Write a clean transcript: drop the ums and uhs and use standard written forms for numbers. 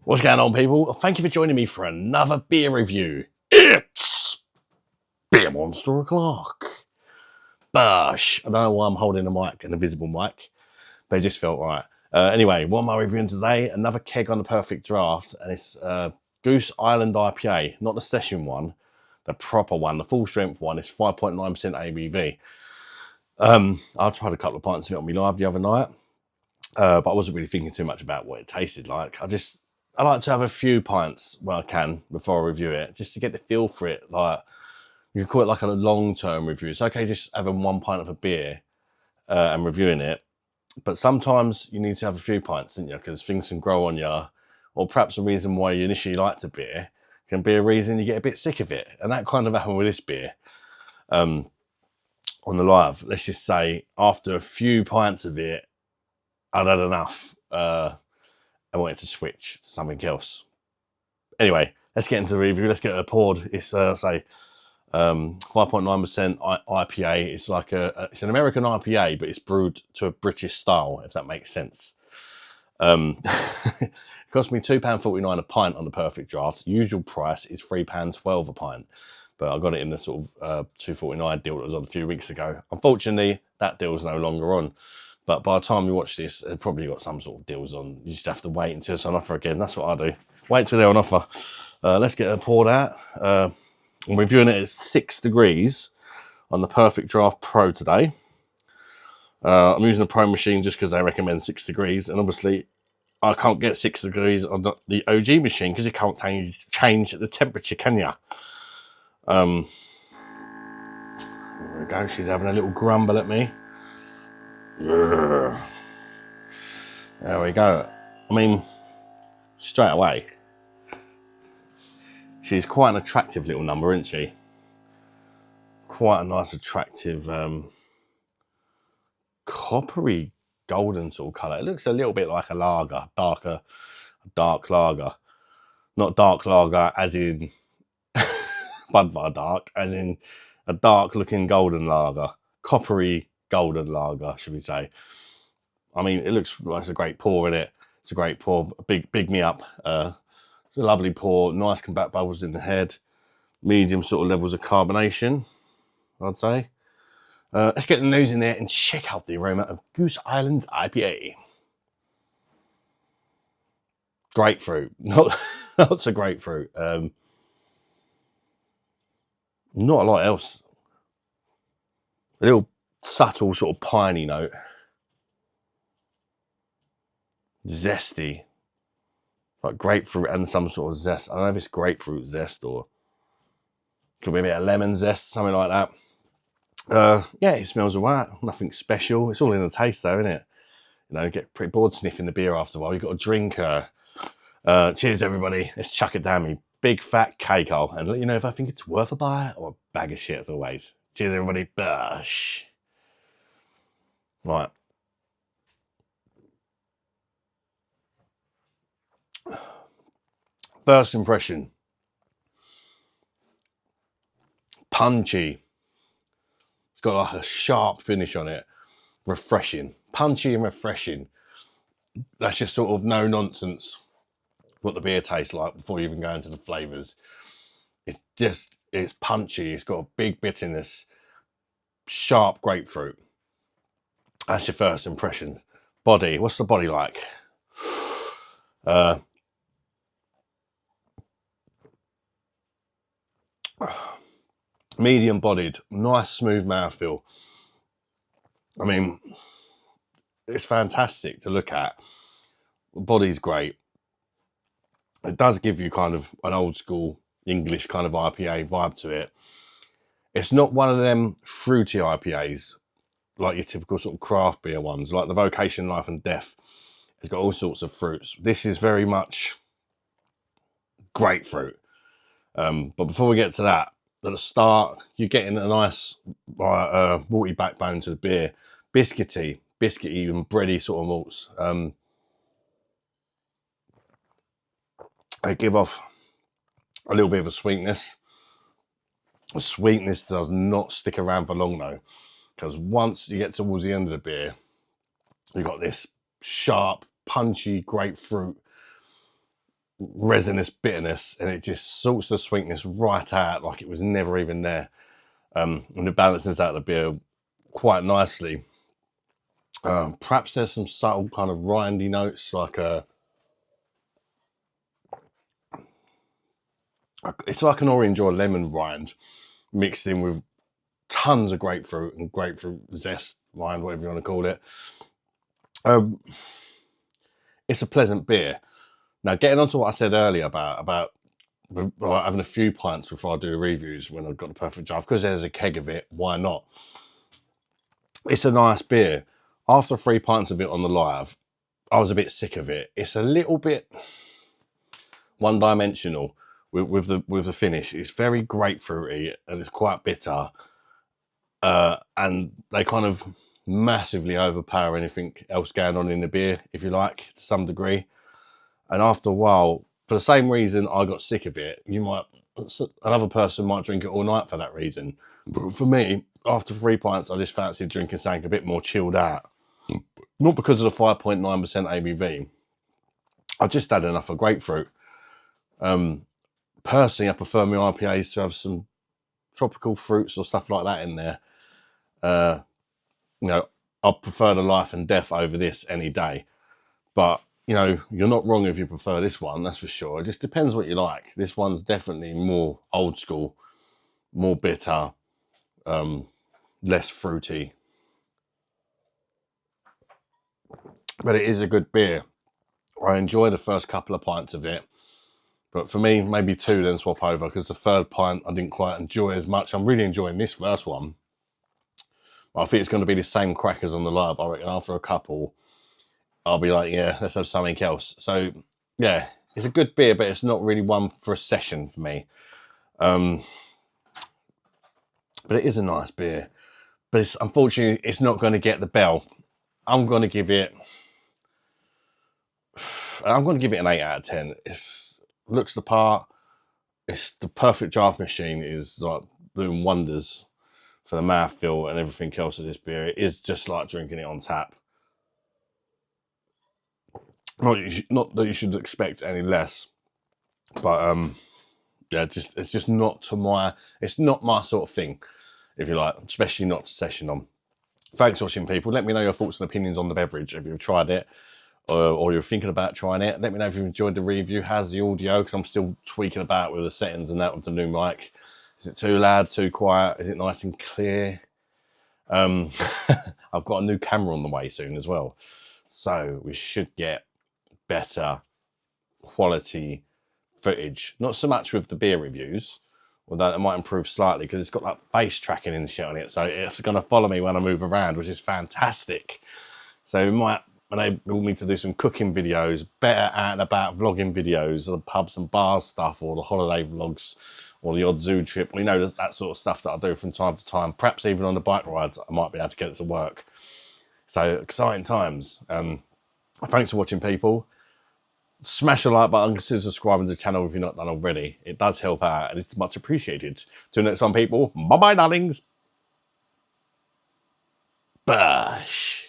What's going on, people? Thank you for joining me for another beer review. It's Beer Monster O'Clock. Bosh. I don't know why I'm holding a mic, an invisible mic, but it just felt right. Anyway, what am I reviewing today? Another keg on the perfect draft, and it's Goose Island IPA, not the session one, the proper one, the full strength one. It's 5.9% ABV. I tried a couple of pints of it on my live the other night, but I wasn't really thinking too much about what it tasted like. I like to have a few pints when I can before I review it, just to get the feel for it. Like, you could call it like a long-term review. It's okay just having one pint of a beer and reviewing it, but sometimes you need to have a few pints, don't you? Because things can grow on you, or perhaps a reason why you initially liked a beer can be a reason you get a bit sick of it. And that kind of happened with this beer on the live. Let's just say after a few pints of it, I'd had enough. I wanted to switch to something else. Anyway, let's get into the review. Let's get it poured. It's 5.9% IPA. It's like it's an American IPA, but it's brewed to a British style, if that makes sense. It cost me £2.49 a pint on the perfect draft. Usual price is £3.12 a pint, but I got it in the sort of £2.49 deal that was on a few weeks ago. Unfortunately, that deal is no longer on. But by the time you watch this, they've probably got some sort of deals on. You just have to wait until it's on offer again. That's what I do. Wait till they're on offer. Let's get it poured out. I'm reviewing it at 6 degrees on the Perfect Draft Pro today. I'm using the Pro machine just because they recommend 6 degrees. And obviously, I can't get 6 degrees on the OG machine because you can't change the temperature, can you? There we go. She's having a little grumble at me. There we go. I mean, straight away, she's quite an attractive little number, isn't she? Quite a nice, attractive, coppery golden sort of colour. It looks a little bit like a lager, dark lager. Not dark lager as in Budvar dark, as in a dark looking golden lager. Coppery golden lager, should we say. I mean, it looks like it's a great pour in it. It's a great pour, big me up. It's a lovely pour, nice combat bubbles in the head, medium sort of levels of carbonation, I'd say. Let's get the nose in there and check out the aroma of Goose Island's IPA. Grapefruit, not so grapefruit. Not a lot else. A little subtle sort of piney note. Zesty. Like grapefruit and some sort of zest. I don't know if it's grapefruit zest or could be a bit of lemon zest, something like that. Yeah, it smells alright. Nothing special. It's all in the taste though, isn't it? You know, get pretty bored sniffing the beer after a while. You've got to drink. Cheers, everybody. Let's chuck it down me big fat cake hole and let you know if I think it's worth a buy or a bag of shit as always. Cheers, everybody. Bosh. Right. First impression. Punchy. It's got like a sharp finish on it. Refreshing. Punchy and refreshing. That's just sort of no nonsense what the beer tastes like before you even go into the flavours. It's punchy. It's got a big bitterness. Sharp grapefruit. That's your first impression. Body. What's the body like? Medium bodied, nice smooth mouthfeel. I mean, it's fantastic to look at. The body's great. It does give you kind of an old school English kind of IPA vibe to it. It's not one of them fruity IPAs like your typical sort of craft beer ones, like the Vocation Life and Death. It's got all sorts of fruits. This is very much grapefruit. But before we get to that, at the start, you're getting a nice malty backbone to the beer. Biscuity and bready sort of malts. They give off a little bit of a sweetness. The sweetness does not stick around for long though, because once you get towards the end of the beer, you've got this sharp, punchy grapefruit resinous bitterness, and it just sorts the sweetness right out like it was never even there. And it balances out the beer quite nicely. Perhaps there's some subtle kind of rindy notes, like it's like an orange or lemon rind mixed in with tons of grapefruit and grapefruit zest rind, whatever you want to call it. It's a pleasant beer. Now, getting on to what I said earlier about having a few pints before I do the reviews when I've got the perfect draft, because there's a keg of it, why not? It's a nice beer. After 3 pints of it on the live, I was a bit sick of it. It's a little bit one-dimensional with the finish. It's very grapefruity and it's quite bitter. And they kind of massively overpower anything else going on in the beer, if you like, to some degree. And after a while, for the same reason I got sick of it, another person might drink it all night for that reason. But for me, after 3 pints, I just fancied drinking something a bit more chilled out. Not because of the 5.9% ABV. I just had enough of grapefruit. Personally, I prefer my IPAs to have some tropical fruits or stuff like that in there. You know, I prefer the life and death over this any day. But, you know, you're not wrong if you prefer this one, that's for sure. It just depends what you like. This one's definitely more old school, more bitter, less fruity. But it is a good beer. I enjoy the first couple of pints of it. But for me, maybe 2, then swap over, because the 3rd pint I didn't quite enjoy as much. I'm really enjoying this first one. I think it's going to be the same crack as on the live. I reckon after a couple, I'll be like, yeah, let's have something else. So, yeah, it's a good beer, but it's not really one for a session for me. But it is a nice beer. But unfortunately, it's not going to get the bell. I'm going to give it an 8 out of 10. It looks the part. It's the perfect draft machine. Is like doing wonders for the mouthfeel and everything else of this beer. It is just like drinking it on tap. Not that you should expect any less, but yeah, it's just not it's not my sort of thing, if you like, especially not to session on. Thanks for watching, people. Let me know your thoughts and opinions on the beverage if you've tried it or you're thinking about trying it. Let me know if you've enjoyed the review. How's the audio? Because I'm still tweaking about with the settings and that with the new mic. Is it too loud, too quiet? Is it nice and clear? I've got a new camera on the way soon as well, so we should get better quality footage. Not so much with the beer reviews, although it might improve slightly because it's got like face tracking and shit on it, so it's going to follow me when I move around, which is fantastic. So it might enable me to do some cooking videos, better out and about vlogging videos, the pubs and bars stuff, or the holiday vlogs, or the odd zoo trip. You know, that sort of stuff that I do from time to time. Perhaps even on the bike rides, I might be able to get it to work. So exciting times. Thanks for watching, people. Smash the like button, consider subscribing to the channel if you're not done already. It does help out and it's much appreciated. Till next one, people. Bye-bye, darlings. Bash.